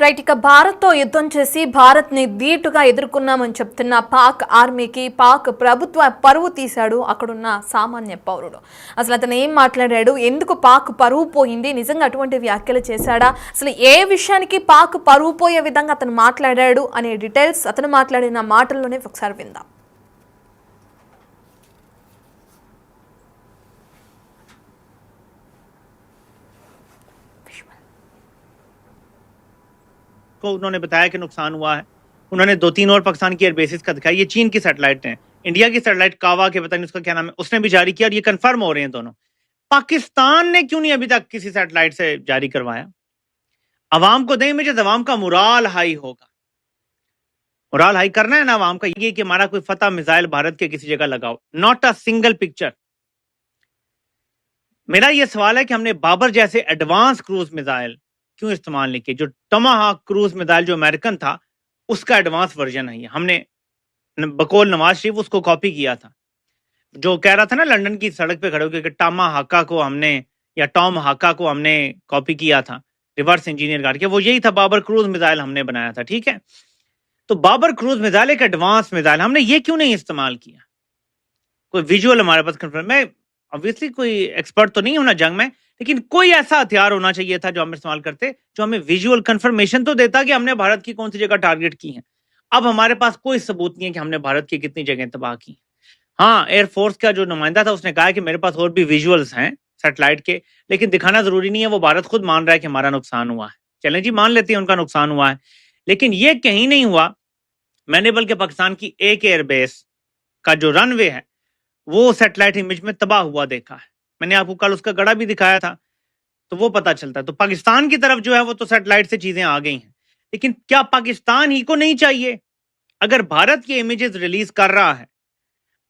Right. ఇక భారత్తో యుద్ధం చేసి భారత్ని ధీటుగా ఎదుర్కొన్నామని చెప్తున్న పాక్ ఆర్మీకి పాక్ ప్రభుత్వ పరువు తీశాడు అక్కడున్న సామాన్య పౌరుడు. అసలు అతను ఏం మాట్లాడాడు, ఎందుకు పాక్ పరువు పోయింది, నిజంగా అటువంటి వ్యాఖ్యలు చేశాడా, అసలు ఏ విషయానికి పాక్ పరువు పోయే విధంగా అతను మాట్లాడాడు అనే డీటెయిల్స్ అతను మాట్లాడిన మాటల్లోనే ఒకసారి విందాం. को उन्होंने बताया कि नुकसान हुआ है। उन्होंने 2-3 और पाकिस्तान की एयरबेसिस का दिखाया। ये चीन की सैटेलाइट हैं, इंडिया की सैटेलाइट कावा के पता नहीं उसका क्या नाम है, उसने भी जारी किया और ये कंफर्म हो रहे हैं दोनों। पाकिस्तान ने क्यों नहीं अभी तक किसी सैटेलाइट से जारी करवाया? अवाम को दें इमेजेस, अवाम का मुराल हाई होगा। मुराल हाई करना है ना अवाम का, ये कि हमारा कोई फतह मिसाइल भारत के किसी जगह लगाओ, नॉट अ सिंगल पिक्चर। मेरा ये सवाल है कि हमने बाबर जैसे एडवांस क्रूज मिसाइल क्यों इस्तेमाल नहीं किए? जो टमाहाक क्रूज मिसाइल जो अमेरिकन था उसका एडवांस वर्जन है, हमने बकौल नवाज शरीफ उसको कॉपी किया था। जो कह रहा था ना लंदन की सड़क पे खड़े होकर कि टामा हाका को हमने या टॉम हाका को हमने कॉपी किया था, रिवर्स इंजीनियर करके, वो यही था, बाबर क्रूज मिसाइल हमने बनाया था। ठीक है, तो बाबर क्रूज मिसाइल एक एडवांस मिसाइल, हमने ये क्यों नहीं इस्तेमाल किया? कोई विजुअल हमारे पास कंफर्म, मैं ऑब्वियसली कोई एक्सपर्ट तो नहीं हूं ना जंग में, लेकिन कोई ऐसा हथियार होना चाहिए था जो हम इस्तेमाल करते, जो हमें विजुअल कंफर्मेशन तो देता कि हमने भारत की कौन सी जगह टारगेट की है। अब हमारे पास कोई सबूत नहीं है कि हमने भारत की कितनी जगह तबाह की। हाँ, एयरफोर्स का जो नुमाइंदा था उसने कहा कि मेरे पास और भी विजुअल्स हैं सैटेलाइट के, लेकिन दिखाना जरूरी नहीं है। वो भारत खुद मान रहा है कि हमारा नुकसान हुआ है। चलें जी, मान लेते हैं उनका नुकसान हुआ है, लेकिन ये कहीं नहीं हुआ। मैंने बल्कि पाकिस्तान की एक एयरबेस का जो रनवे है वो सैटेलाइट इमेज में तबाह हुआ देखा है। मैंने आपको कल उसका गड़ा भी दिखाया था, तो वो पता चलता है। तो पाकिस्तान की तरफ जो है वो तो सैटेलाइट से चीजें आ गई हैं, लेकिन क्या पाकिस्तान ही को नहीं चाहिए? अगर भारत के इमेजेस रिलीज कर रहा है,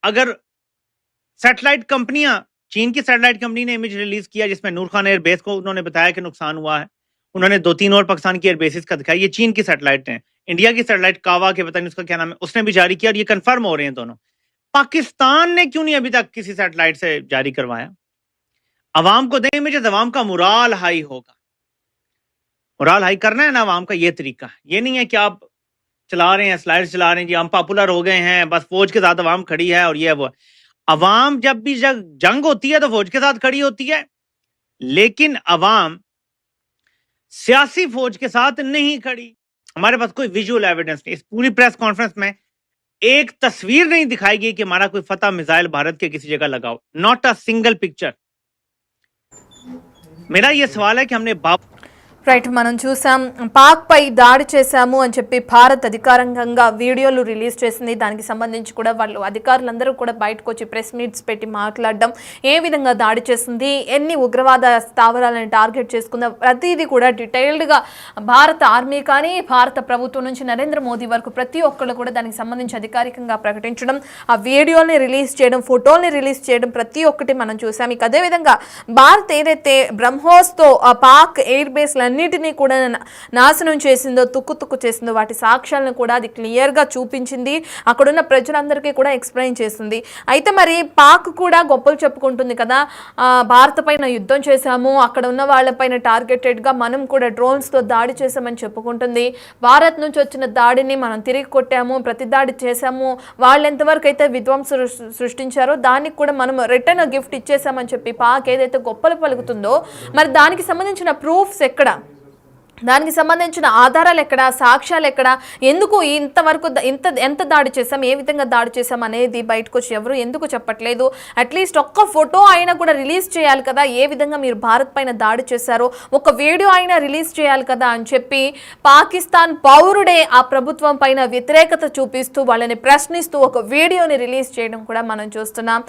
अगर सैटेलाइट कंपनियां, चीन की सैटेलाइट कंपनी ने इमेज रिलीज किया जिसमें नूर खान एयरबेस को उन्होंने बताया कि नुकसान हुआ है, उन्होंने 2-3 और पाकिस्तान की एयरबेसिस का दिखाया। ये चीन की सैटेलाइट हैं, इंडिया की सैटेलाइट कावा के पता नहीं उसका क्या नाम है, उसने भी जारी किया और ये कंफर्म हो रहे हैं दोनों। पाकिस्तान ने क्यों नहीं अभी तक किसी सैटेलाइट से जारी करवाया? अवाम को दें इमेजेस, अवाम का मुराल हाई होगा। मुराल हाई करना है ना अवाम का, ये तरीका है। ये नहीं है कि आप चला रहे हैं, स्लाइड्स चला रहे हैं जी, हम पॉपुलर हो गए हैं, बस फौज के साथ अवाम खड़ी है और ये वो। अवाम जब भी जंग होती है तो फौज के साथ खड़ी होती है, लेकिन अवाम सियासी फौज के साथ नहीं खड़ी। हमारे पास कोई विजुअल एविडेंस नहीं। इस पूरी प्रेस कॉन्फ्रेंस में एक तस्वीर नहीं दिखाई गई कि हमारा कोई फतह मिसाइल भारत के किसी जगह लगाओ, नॉट अ सिंगल पिक्चर। मेरा ये सवाल है कि हमने రైట్, మనం చూసాం పాక్ పై దాడి చేశాము అని చెప్పి భారత్ అధికారికంగా వీడియోలు రిలీజ్ చేసింది. దానికి సంబంధించి కూడా వాళ్ళు అధికారులందరూ కూడా బయటకు వచ్చి ప్రెస్ మీట్స్ పెట్టి మాట్లాడడం, ఏ విధంగా దాడి చేస్తుంది, ఎన్ని ఉగ్రవాద స్థావరాలను టార్గెట్ చేసుకుందా, ప్రతిదీ కూడా డీటెయిల్డ్గా భారత ఆర్మీ కానీ భారత ప్రభుత్వం నుంచి నరేంద్ర మోదీ వరకు ప్రతి ఒక్కళ్ళు కూడా దానికి సంబంధించి అధికారికంగా ప్రకటించడం, ఆ వీడియోని రిలీజ్ చేయడం, ఫోటోల్ని రిలీజ్ చేయడం, ప్రతి ఒక్కటి మనం చూసాం. ఇక అదేవిధంగా భారత్ ఏదైతే బ్రహ్మోస్తో పాక్ ఎయిర్ బేస్లు అన్నిటినీ కూడా నాశనం చేసిందో, తుక్కు చేసిందో, వాటి సాక్ష్యాలను కూడా అది క్లియర్గా చూపించింది. అక్కడున్న ప్రజలందరికీ కూడా ఎక్స్ప్లెయిన్ చేస్తుంది. అయితే మరి పాక్ కూడా గొప్పలు చెప్పుకుంటుంది కదా, భారత పైన యుద్ధం చేశాము, అక్కడ ఉన్న వాళ్ళపైన టార్గెటెడ్గా మనం కూడా డ్రోన్స్తో దాడి చేశామని చెప్పుకుంటుంది. భారత్ నుంచి వచ్చిన దాడిని మనం తిరిగి కొట్టాము, ప్రతి దాడి చేశాము, వాళ్ళు ఎంతవరకు అయితే విధ్వంసం సృష్టించారో దానికి కూడా మనం రిటర్న్ గిఫ్ట్ ఇచ్చేసామని చెప్పి పాక్ ఏదైతే గొప్పలు పలుకుతుందో, మరి దానికి సంబంధించిన ప్రూఫ్స్ ఎక్కడ, దానికి సంబంధించిన ఆధారాలు ఎక్కడ, సాక్ష్యాలు ఎక్కడ, ఎందుకు ఇంతవరకు ఎంత దాడి చేశాం, ఏ విధంగా దాడి చేశాం అనేది బయటకు వచ్చి ఎవరు ఎందుకు చెప్పట్లేదు? అట్లీస్ట్ ఒక్క ఫోటో అయినా కూడా రిలీజ్ చేయాలి కదా, ఏ విధంగా మీరు భారత్ పైన దాడి చేశారో ఒక వీడియో అయినా రిలీజ్ చేయాలి కదా అని చెప్పి పాకిస్తాన్ పౌరుడే ఆ ప్రభుత్వం పైన వ్యతిరేకత చూపిస్తూ వాళ్ళని ప్రశ్నిస్తూ ఒక వీడియోని రిలీజ్ చేయడం కూడా మనం చూస్తున్నాం.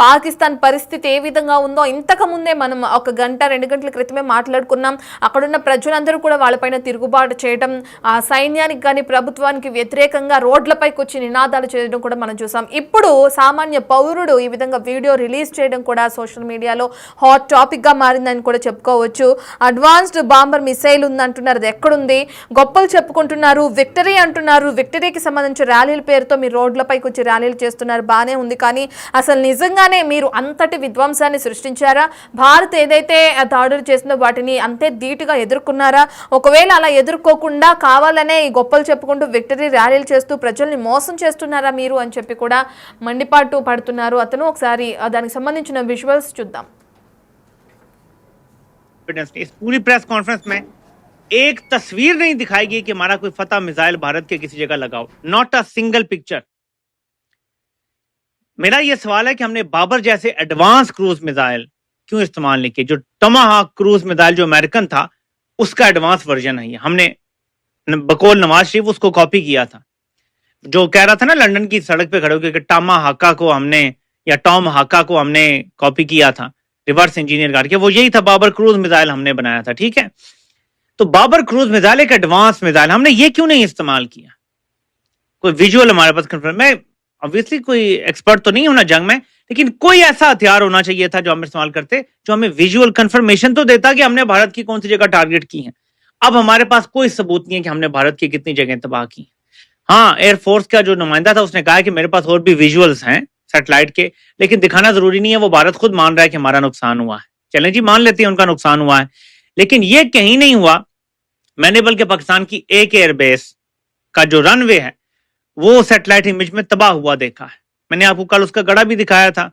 పాకిస్తాన్ పరిస్థితి ఏ విధంగా ఉందో ఇంతకుముందే మనం ఒక గంట 2 గంటల క్రితమే మాట్లాడుకున్నాం. అక్కడున్న ప్రజలందరూ కూడా వాళ్ళపైన తిరుగుబాటు చేయడం, ఆ సైన్యానికి కానీ ప్రభుత్వానికి వ్యతిరేకంగా రోడ్లపైకి వచ్చి నినాదాలు చేయడం కూడా మనం చూసాం. ఇప్పుడు సామాన్య పౌరుడు ఈ విధంగా వీడియో రిలీజ్ చేయడం కూడా సోషల్ మీడియాలో హాట్ టాపిక్గా మారిందని కూడా చెప్పుకోవచ్చు. అడ్వాన్స్డ్ బాంబర్ మిసైల్ ఉందంటున్నారు, అది ఎక్కడుంది? గొప్పలు చెప్పుకుంటున్నారు, విక్టరీ అంటున్నారు, విక్టరీకి సంబంధించి ర్యాలీల పేరుతో మీరు రోడ్లపైకి వచ్చి ర్యాలీలు చేస్తున్నారు, బాగానే ఉంది. కానీ అసలు నిజంగానే మీరు అంతటి విధ్వంసాన్ని సృష్టించారా? భారత్ ఏదైతే దాడులు చేసిందో వాటిని అంతే ధీటుగా ఎదుర్కొన్నారా? ఒకవేళ అలా ఎదుర్కోకుండా కావాలనే ఈ గొప్పలు చెప్పుకుంటూ విక్టరీ ర్యాలీలు చేస్తూ ప్రజల్ని మోసం చేస్తున్నారా మీరు అని చెప్పి కూడా మండిపాటు పడుతున్నారు అతను. ఒకసారి దానికి సంబంధించిన విజువల్స్ చూద్దాం. इस पूरी प्रेस कॉन्फ्रेंस में एक तस्वीर नहीं दिखाई गई कि हमारा कोई फतह मिसाइल भारत के किसी जगह लगाओ, नॉट अ सिंगल पिक्चर. मेरा यह सवाल है कि हमने बाबर जैसे एडवांस क्रूज मिसाइल क्यों इस्तेमाल नहीं किए. जो टमाहाक क्रूज मिसाइल जो अमेरिकन था उसका एडवांस वर्जन है. हमने बकौल नवाज शरीफ उसको कॉपी किया था. जो कह रहा था ना लंदन की सड़क पे खड़े होकर कि टामा हाका को हमने या टॉम हाका को हमने कॉपी किया था, रिवर्स इंजीनियर करके, वो यही था. बाबर क्रूज मिसाइल हमने बनाया था. ठीक है, तो बाबर क्रूज मिसाइल एक एडवांस मिसाइल, हमने ये क्यों नहीं इस्तेमाल किया. कोई विजुअल हमारे पास कंफर्म, मैं ऑब्वियसली कोई एक्सपर्ट तो नहीं होना जंग में, लेकिन कोई ऐसा हथियार होना चाहिए था जो हम इस्तेमाल करते जो हमें विजुअल कंफर्मेशन तो देता कि हमने भारत की कौन सी जगह टारगेट की है. अब हमारे पास कोई सबूत नहीं है कि हमने भारत की कितनी जगह तबाह की. हाँ, एयरफोर्स का जो नुमाइंदा था उसने कहा कि मेरे पास और भी विजुअल्स हैं सैटेलाइट के, लेकिन दिखाना जरूरी नहीं है. वो भारत खुद मान रहा है कि हमारा नुकसान हुआ है. चलें जी, मान लेते हैं उनका नुकसान हुआ है, लेकिन ये कहीं नहीं हुआ. मैंने बल्कि पाकिस्तान की एक एयरबेस का जो रनवे है वो सैटेलाइट इमेज में तबाह हुआ देखा है. मैंने आपको कल उसका गड़ा भी दिखाया था,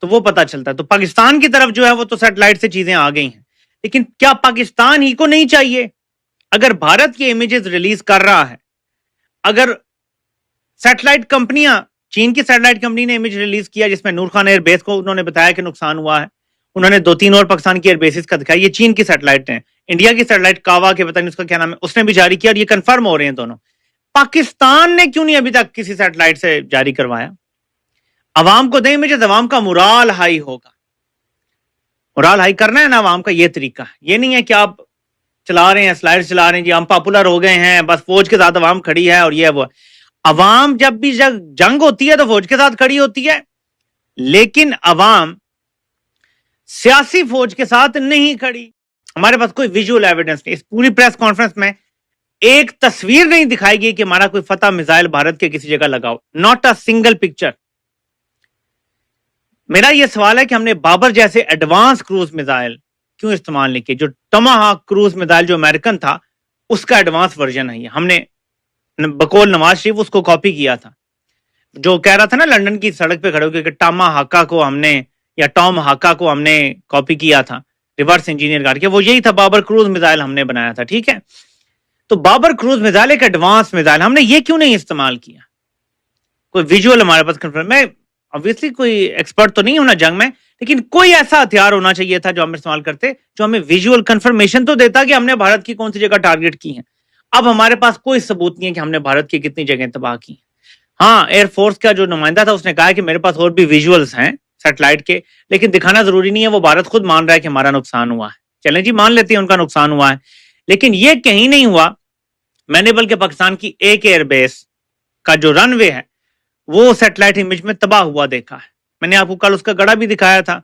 तो वो पता चलता है. तो पाकिस्तान की तरफ जो है वो तो सैटेलाइट से चीजें आ गई हैं, लेकिन क्या पाकिस्तान ही को नहीं चाहिए? अगर भारत की इमेजेस रिलीज कर रहा है, अगर सैटेलाइट कंपनियां, चीन की सैटेलाइट कंपनी ने इमेज रिलीज किया जिसमें नूर खान एयरबेस को उन्होंने बताया कि नुकसान हुआ है, उन्होंने 2-3 और पाकिस्तान की एयरबेसिस का दिखाया, ये चीन की सैटेलाइट है. इंडिया की सैटेलाइट कावा के पता नहीं उसका क्या नाम है, उसने भी जारी किया और ये कंफर्म हो रहे हैं दोनों. पाकिस्तान ने क्यों नहीं अभी तक किसी सैटेलाइट से जारी करवाया? अवाम को दें इमेजेस, अवाम का मुराल हाई होगा. मुराल हाई करना है ना अवाम का, ये तरीका है. ये नहीं है कि आप चला रहे हैं, स्लाइड चला रहे हैं जी, हम पॉपुलर हो गए हैं, बस फौज के साथ अवाम खड़ी है और ये वो. अवाम जब भी जंग होती है तो फौज के साथ खड़ी होती है, लेकिन अवाम सियासी फौज के साथ नहीं खड़ी. हमारे पास कोई विजुअल एविडेंस नहीं. इस पूरी प्रेस कॉन्फ्रेंस में एक तस्वीर नहीं दिखाई गई कि हमारा कोई फतह मिसाइल भारत के किसी जगह लगाओ, नॉट अ सिंगल पिक्चर. मेरा यह सवाल है कि हमने बाबर जैसे एडवांस क्रूज मिसाइल क्यों इस्तेमाल नहीं किए. जो टमाहाक क्रूज मिसाइल जो अमेरिकन था उसका एडवांस वर्जन है. हमने बकौल नवाज शरीफ उसको कॉपी किया था. जो कह रहा था ना लंदन की सड़क पे खड़े होकर कि टामा हाका को हमने या टॉम हाका को हमने कॉपी किया था, रिवर्स इंजीनियर करके, वो यही था. बाबर क्रूज मिसाइल हमने बनाया था. ठीक है, तो बाबर क्रूज मिसाइल एक एडवांस मिसाइल, हमने ये क्यों नहीं इस्तेमाल किया. कोई विजुअल हमारे पास कंफर्म, मैं ऑब्वियसली कोई एक्सपर्ट तो नहीं होना जंग में, लेकिन कोई ऐसा हथियार होना चाहिए था जो हम इस्तेमाल करते जो हमें विजुअल कंफर्मेशन तो देता कि हमने भारत की कौन सी जगह टारगेट की है. अब हमारे पास कोई सबूत नहीं है कि हमने भारत की कितनी जगह तबाह की. हाँ, एयरफोर्स का जो नुमाइंदा था उसने कहा कि मेरे पास और भी विजुअल्स हैं सैटेलाइट के, लेकिन दिखाना जरूरी नहीं है. वो भारत खुद मान रहा है कि हमारा नुकसान हुआ है. चलें जी, मान लेते हैं उनका नुकसान हुआ है, लेकिन ये कहीं नहीं हुआ. मैंने बल्कि पाकिस्तान की एक एयरबेस का जो रनवे है वो सैटेलाइट इमेज में तबाह हुआ देखा है. मैंने आपको कल उसका गड़ा भी दिखाया था,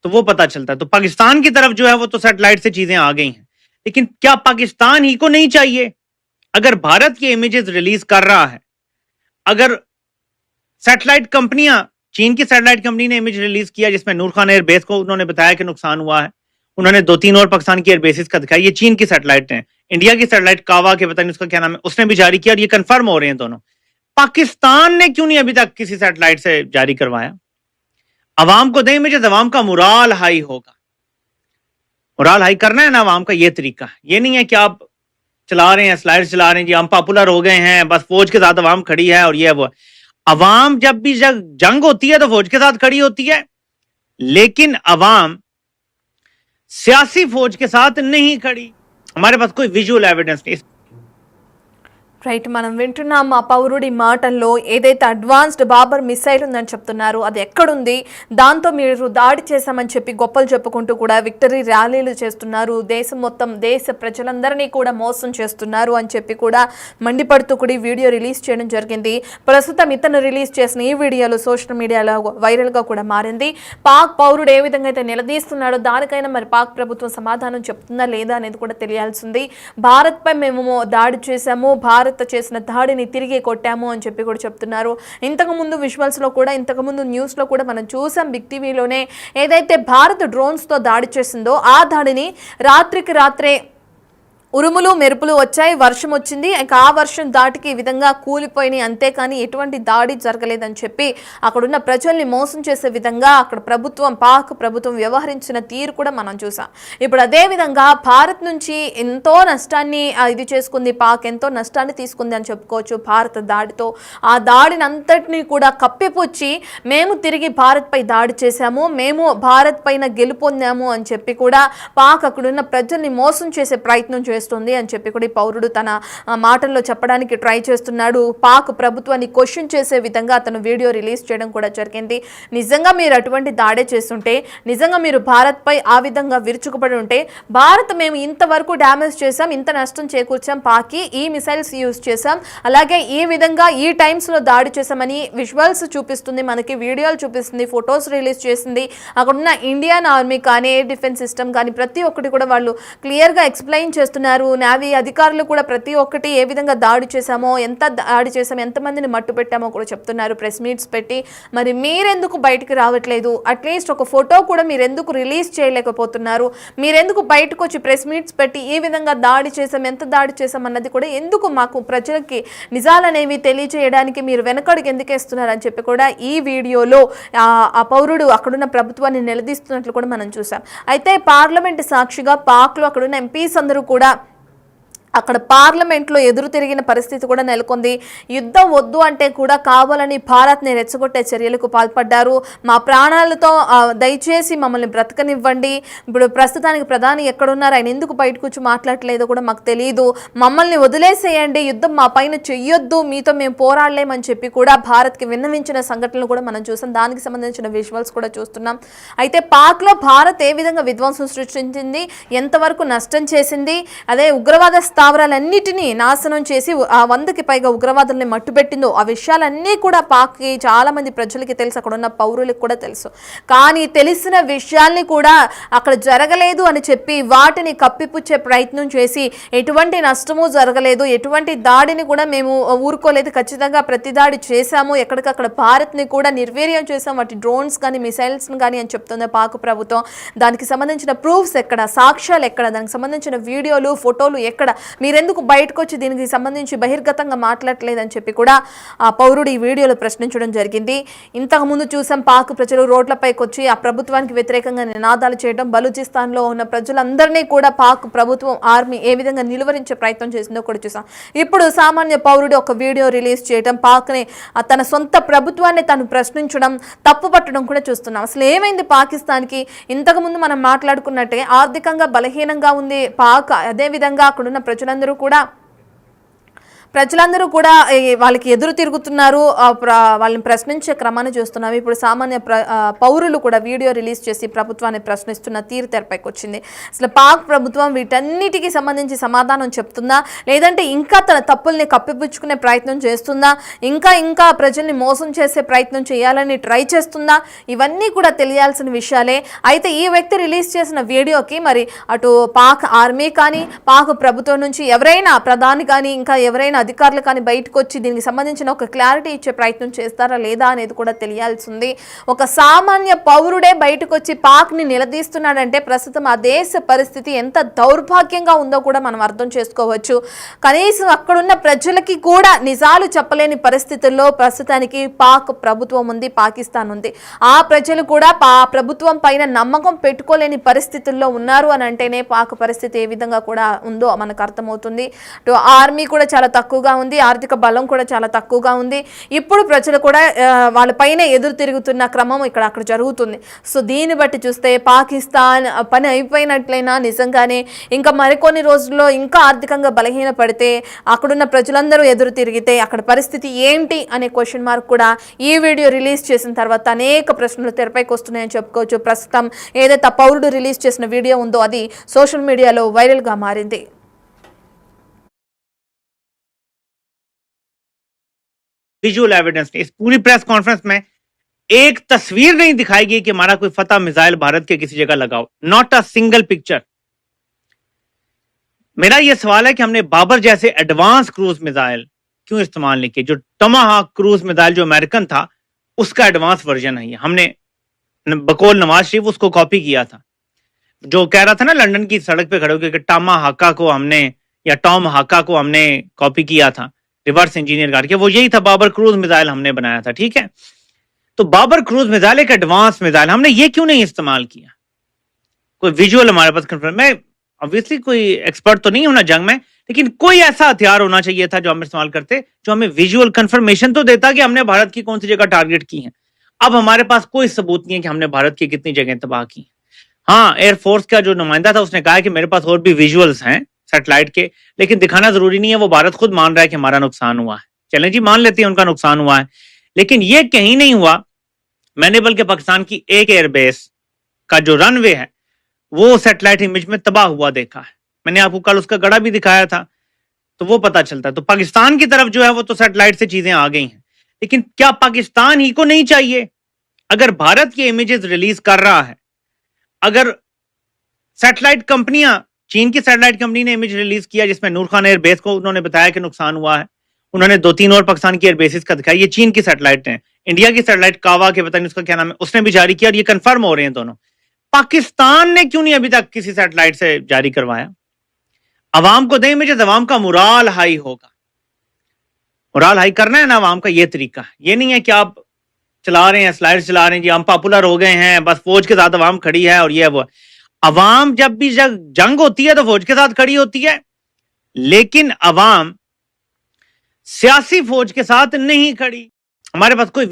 तो वो पता चलता है. तो पाकिस्तान की तरफ जो है वो तो सैटेलाइट से चीजें आ गई हैं, लेकिन क्या पाकिस्तान ही को नहीं चाहिए? अगर भारत की इमेजेस रिलीज कर रहा है, अगर सैटेलाइट कंपनियां, चीन की सैटेलाइट कंपनी ने इमेज रिलीज किया जिसमें नूर खान एयरबेस को उन्होंने बताया कि नुकसान हुआ है, उन्होंने 2-3 और पाकिस्तान की एयरबेसिस का दिखाया, ये चीन की सैटेलाइट है. इंडिया की सैटेलाइट कावा के पता नहीं उसका क्या नाम है, उसने भी जारी किया और ये कंफर्म हो रहे हैं दोनों. पाकिस्तान ने क्यों नहीं अभी तक किसी सैटेलाइट से जारी करवाया. अवाम को दें इमेजेस, अवाम का मुराल हाई होगा. मुराल हाई करना है ना अवाम का, ये तरीका है. ये नहीं है कि आप चला रहे हैं, स्लाइड चला रहे हैं जी, हम पॉपुलर हो गए हैं, बस फौज के साथ अवाम खड़ी है और ये वो. अवाम जब भी जंग होती है तो फौज के साथ खड़ी होती है, लेकिन अवाम सियासी फौज के साथ नहीं खड़ी. हमारे पास कोई विजुअल एविडेंस नहीं. రైట్, మనం వింటున్నాం ఆ పౌరుడి మాటల్లో ఏదైతే అడ్వాన్స్డ్ బాబర్ మిసైల్ ఉందని చెప్తున్నారు, అది ఎక్కడుంది, దాంతో మీరు దాడి చేశామని చెప్పి గొప్పలు చెప్పుకుంటూ కూడా విక్టరీ ర్యాలీలు చేస్తున్నారు, దేశం మొత్తం దేశ ప్రజలందరినీ కూడా మోసం చేస్తున్నారు అని చెప్పి కూడా మండిపడుతూ కూడా వీడియో రిలీజ్ చేయడం జరిగింది. ప్రస్తుతం ఇతను రిలీజ్ చేసిన ఈ వీడియోలు సోషల్ మీడియాలో వైరల్గా కూడా మారింది. పాక్ పౌరుడు ఏ విధంగా అయితే నిలదీస్తున్నాడో దానికైనా మరి పాక్ ప్రభుత్వం సమాధానం చెప్తుందా లేదా అనేది కూడా తెలియాల్సింది. భారత్పై మేము దాడి చేశాము, భారత్ చేసిన దాడిని తిరిగి కొట్టాము అని చెప్పి కూడా చెప్తున్నారు. ఇంతకుముందు విజువల్స్లో కూడా, ఇంతకుముందు న్యూస్లో కూడా మనం చూసాం, బిగ్ టీవీలోనే ఏదైతే భారత్ డ్రోన్స్తో దాడి చేసిందో ఆ దాడిని రాత్రికి రాత్రే ఉరుములు మెరుపులు వచ్చాయి, వర్షం వచ్చింది. ఇంకా ఆ వర్షం దాటికి ఈ విధంగా కూలిపోయినాయి, అంతేకాని ఎటువంటి దాడి జరగలేదని చెప్పి అక్కడున్న ప్రజల్ని మోసం చేసే విధంగా అక్కడ ప్రభుత్వం, పాక్ ప్రభుత్వం వ్యవహరించిన తీరు కూడా మనం చూసాం. ఇప్పుడు అదే విధంగా భారత్ నుంచి ఎంతో నష్టాన్ని ఇది చేసుకుంది, పాక్ ఎంతో నష్టాన్ని తీసుకుంది అని చెప్పుకోవచ్చు భారత దాడితో. ఆ దాడిని అంతటినీ కూడా కప్పిపుచ్చి మేము తిరిగి భారత్ పై దాడి చేశాము, మేము భారత్ పైన గెలుపొందాము అని చెప్పి కూడా పాక్ అక్కడున్న ప్రజల్ని మోసం చేసే ప్రయత్నం చేస్తుంది అని చెప్పి కూడా ఈ పౌరుడు తన మాటల్లో చెప్పడానికి ట్రై చేస్తున్నాడు. పాక్ ప్రభుత్వాన్ని క్వశ్చన్ చేసే విధంగా అతను వీడియో రిలీజ్ చేయడం కూడా జరిగింది. నిజంగా మీరు అటువంటి దాడే చేస్తుంటే, నిజంగా మీరు భారత్ పై ఆ విధంగా విరుచుకుపడి ఉంటే, భారత్ మేము ఇంతవరకు డ్యామేజ్ చేసాం, ఇంత నష్టం చేకూర్చాం, పాకి ఈ మిసైల్స్ యూజ్ చేసాం, అలాగే ఈ విధంగా ఈ టైమ్స్లో దాడి చేసామని విజువల్స్ చూపిస్తుంది, మనకి వీడియోలు చూపిస్తుంది, ఫొటోస్ రిలీజ్ చేసింది. అక్కడున్న ఇండియన్ ఆర్మీ కానీ, ఎయిర్ డిఫెన్స్ సిస్టమ్ కానీ ప్రతి ఒక్కటి కూడా వాళ్ళు క్లియర్గా ఎక్స్ప్లెయిన్ చేస్తున్నారు. నేవీ అధికారులు కూడా ప్రతి ఒక్కటి ఏ విధంగా దాడి చేశామో, ఎంత దాడి చేసామో, ఎంతమందిని మట్టు పెట్టామో కూడా చెప్తున్నారు ప్రెస్ మీట్స్ పెట్టి. మరి మీరెందుకు బయటికి రావట్లేదు? అట్లీస్ట్ ఒక ఫోటో కూడా మీరెందుకు రిలీజ్ చేయలేకపోతున్నారు? మీరెందుకు బయటకు వచ్చి ప్రెస్ మీట్స్ పెట్టి ఈ విధంగా దాడి చేసాం, ఎంత దాడి చేసాం అన్నది కూడా ఎందుకు మాకు ప్రజలకి నిజాలనేవి తెలియజేయడానికి మీరు వెనకడుగు ఎందుకేస్తున్నారు అని చెప్పి కూడా ఈ వీడియోలో ఆ పౌరుడు అక్కడున్న ప్రభుత్వాన్ని నిలదీస్తున్నట్లు కూడా మనం చూసాం. అయితే పార్లమెంట్ సాక్షిగా పాక్లో అక్కడున్న ఎంపీస్ అందరూ కూడా అక్కడ పార్లమెంట్లో ఎదురు తిరిగిన పరిస్థితి కూడా నెలకొంది. యుద్ధం వద్దు అంటే కూడా కావాలని భారత్ని రెచ్చగొట్టే చర్యలకు పాల్పడ్డారు. మా ప్రాణాలతో దయచేసి మమ్మల్ని బ్రతకనివ్వండి, ఇప్పుడు ప్రస్తుతానికి ప్రధాని ఎక్కడున్నారు, ఆయన ఎందుకు బయటకు వచ్చి మాట్లాడలేదో కూడా మాకు తెలియదు, మమ్మల్ని వదిలేసేయండి, యుద్ధం మా పైన చెయ్యొద్దు, మీతో మేము పోరాడలేమని చెప్పి కూడా భారత్కి విన్నవించిన సంఘటనలు కూడా మనం చూసాం. దానికి సంబంధించిన విజువల్స్ కూడా చూస్తున్నాం. అయితే పాక్లో భారత్ ఏ విధంగా విధ్వంసం సృష్టించింది, ఎంతవరకు నష్టం చేసింది, అదే ఉగ్రవాద స్థావరాలన్నిటినీ నాశనం చేసి 100కి పైగా ఉగ్రవాదుల్ని మట్టుబెట్టిందో ఆ విషయాలన్నీ కూడా పాక్కి చాలా మంది ప్రజలకి తెలుసు, అక్కడ ఉన్న పౌరులకు కూడా తెలుసు. కానీ తెలిసిన విషయాల్ని కూడా అక్కడ జరగలేదు అని చెప్పి వాటిని కప్పిపుచ్చే ప్రయత్నం చేసి ఎటువంటి నష్టము జరగలేదు, ఎటువంటి దాడిని కూడా మేము ఊరుకోలేదు, ఖచ్చితంగా ప్రతి దాడి చేశాము, ఎక్కడికక్కడ భారత్ని కూడా నిర్వీర్యం చేశాము, వాటి డ్రోన్స్ కానీ మిసైల్స్ కానీ అని చెప్తుంది పాక్ ప్రభుత్వం. దానికి సంబంధించిన ప్రూఫ్స్ ఎక్కడ, సాక్ష్యాలు ఎక్కడ, దానికి సంబంధించిన వీడియోలు, ఫోటోలు ఎక్కడ, మీరెందుకు బయటకు వచ్చి దీనికి సంబంధించి బహిర్గతంగా మాట్లాడలేదని చెప్పి కూడా ఆ పౌరుడు ఈ వీడియోలో ప్రశ్నించడం జరిగింది. ఇంతకుముందు చూసాం పాక్ ప్రజలు రోడ్లపైకి వచ్చి ఆ ప్రభుత్వానికి వ్యతిరేకంగా నినాదాలు చేయడం, బలూచిస్తాన్లో ఉన్న ప్రజలందరినీ కూడా పాక్ ప్రభుత్వం, ఆర్మీ ఏ విధంగా నిలువరించే ప్రయత్నం చేసిందో కూడా చూసాం. ఇప్పుడు సామాన్య పౌరుడు ఒక వీడియో రిలీజ్ చేయడం, పాక్ని తన సొంత ప్రభుత్వాన్ని తను ప్రశ్నించడం, తప్పు పట్టడం కూడా చూస్తున్నాం. అసలు ఏమైంది పాకిస్తాన్కి? ఇంతకుముందు మనం మాట్లాడుకున్నట్టే ఆర్థికంగా బలహీనంగా ఉంది పాక్, అదేవిధంగా అక్కడున్న ప్రజలందరూ కూడా వాళ్ళకి ఎదురు తిరుగుతున్నారు, వాళ్ళని ప్రశ్నించే క్రమాన్ని చూస్తున్నాం. ఇప్పుడు సామాన్య పౌరులు కూడా వీడియో రిలీజ్ చేసి ప్రభుత్వాన్ని ప్రశ్నిస్తున్న తీరు తెరపైకి వచ్చింది. అసలు పాక్ ప్రభుత్వం వీటన్నిటికీ సంబంధించి సమాధానం చెప్తుందా, లేదంటే ఇంకా తన తప్పుల్ని కప్పిపుచ్చుకునే ప్రయత్నం చేస్తుందా, ఇంకా ప్రజల్ని మోసం చేసే ప్రయత్నం చేయాలని ట్రై చేస్తుందా? ఇవన్నీ కూడా తెలియాల్సిన విషయాలే. అయితే ఈ వ్యక్తి రిలీజ్ చేసిన వీడియోకి మరి అటు పాక్ ఆర్మీ కానీ, పాక్ ప్రభుత్వం నుంచి ఎవరైనా ప్రధాని కానీ, ఇంకా ఎవరైనా అధికారులు కానీ బయటకు వచ్చి దీనికి సంబంధించిన ఒక క్లారిటీ ఇచ్చే ప్రయత్నం చేస్తారా లేదా అనేది కూడా తెలియాల్సి ఉంది. ఒక సామాన్య పౌరుడే బయటకు వచ్చి పాక్ని నిలదీస్తున్నాడంటే ప్రస్తుతం ఆ దేశ పరిస్థితి ఎంత దౌర్భాగ్యంగా ఉందో కూడా మనం అర్థం చేసుకోవచ్చు. కనీసం అక్కడున్న ప్రజలకి కూడా నిజాలు చెప్పలేని పరిస్థితుల్లో ప్రస్తుతానికి పాక్ ప్రభుత్వం ఉంది, పాకిస్తాన్ ఉంది. ఆ ప్రజలు కూడా ప్రభుత్వం పైన నమ్మకం పెట్టుకోలేని పరిస్థితుల్లో ఉన్నారు అని అంటేనే పాక్ పరిస్థితి ఏ విధంగా కూడా ఉందో మనకు అర్థమవుతుంది. ఆర్మీ కూడా చాలా తక్కువగా ఉంది, ఆర్థిక బలం కూడా చాలా తక్కువగా ఉంది. ఇప్పుడు ప్రజలు కూడా వాళ్ళపైన ఎదురు తిరుగుతున్న క్రమం అక్కడ జరుగుతుంది. సో దీన్ని బట్టి చూస్తే పాకిస్తాన్ పని అయిపోయినట్లయినా నిజంగానే ఇంకా మరికొన్ని రోజుల్లో ఇంకా ఆర్థికంగా బలహీన పడితే, అక్కడున్న ప్రజలందరూ ఎదురు తిరిగితే అక్కడ పరిస్థితి ఏంటి అనే క్వశ్చన్ మార్క్ కూడా ఈ వీడియో రిలీజ్ చేసిన తర్వాత అనేక ప్రశ్నలు తెరపైకి వస్తున్నాయని చెప్పుకోవచ్చు. ప్రస్తుతం ఏదైతే పౌరుడు రిలీజ్ చేసిన వీడియో ఉందో అది సోషల్ మీడియాలో వైరల్గా మారింది. विजुअल एविडेंस इस पूरी प्रेस कॉन्फ्रेंस में एक तस्वीर नहीं दिखाई गई कि हमारा कोई फतह मिसाइल भारत के किसी जगह लगाओ, नॉट अ सिंगल पिक्चर। मेरा यह सवाल है कि हमने बाबर जैसे एडवांस क्रूज मिसाइल क्यों इस्तेमाल नहीं किए? जो टमाहाक क्रूज मिसाइल जो अमेरिकन था उसका एडवांस वर्जन है, हमने बकौल नवाज शरीफ उसको कॉपी किया था, जो कह रहा था ना लंदन की सड़क पे खड़े होकर टमाहाका को हमने या टॉम हाका को हमने कॉपी किया था, रिवर्स इंजीनियर करके, वो यही था, बाबर क्रूज मिसाइल हमने बनाया था, ठीक है। तो बाबर क्रूज मिसाइल एक एडवांस मिसाइल, हमने ये क्यों नहीं इस्तेमाल किया? कोई विजुअल हमारे पास कंफर्म, मैं ऑब्वियसली कोई एक्सपर्ट तो नहीं हूं ना जंग में, लेकिन कोई ऐसा हथियार होना चाहिए था जो हम इस्तेमाल करते, जो हमें विजुअल कंफर्मेशन तो देता कि हमने भारत की कौन सी जगह टारगेट की है। अब हमारे पास कोई सबूत नहीं है कि हमने भारत की कितनी जगह तबाह की। हाँ, एयरफोर्स का जो नुमाइंदा था उसने कहा कि मेरे पास और भी विजुअल्स हैं सैटेलाइट के, लेकिन दिखाना जरूरी नहीं है, वो भारत खुद मान रहा है कि हमारा नुकसान हुआ है। चलें जी, मान लेते हैं उनका नुकसान हुआ है, लेकिन ये कहीं नहीं हुआ मैंने, बल्कि पाकिस्तान की एक एयरबेस का जो रनवे है वो सैटेलाइट इमेज में तबाह हुआ देखा है। मैंने आपको कल उसका गड़ा भी दिखाया था, तो वो पता चलता है। तो पाकिस्तान की तरफ जो है वो तो सैटेलाइट से चीजें आ गई हैं, लेकिन क्या पाकिस्तान ही को नहीं चाहिए? अगर भारत की इमेजेस रिलीज कर रहा है, अगर सैटेलाइट कंपनियां, चीन की सैटेलाइट कंपनी ने इमेज रिलीज किया जिसमें नूर खान एयरबेस को उन्होंने बताया कि नुकसान हुआ है, उन्होंने 2-3 और पाकिस्तान की एयरबेसिस का दिखाया, ये चीन की सैटेलाइट है। इंडिया की सैटेलाइट कावा के पता नहीं उसका क्या नाम है, उसने भी जारी किया और ये कंफर्म हो रहे हैं दोनों। पाकिस्तान ने क्यों नहीं अभी तक किसी सैटेलाइट से जारी करवाया? अवाम को दें इमेजेस, अवाम का मुराल हाई होगा। मुराल हाई करना है ना अवाम का, ये तरीका है। ये नहीं है कि आप चला रहे हैं, स्लाइड चला रहे हैं जी, हम पॉपुलर हो गए हैं, बस फौज के साथ अवाम खड़ी है और ये वो। अवाम जब भी जंग होती है तो फौज के साथ खड़ी होती है, लेकिन अवाम सियासी फौज के साथ नहीं खड़ी। हमारे पास कोई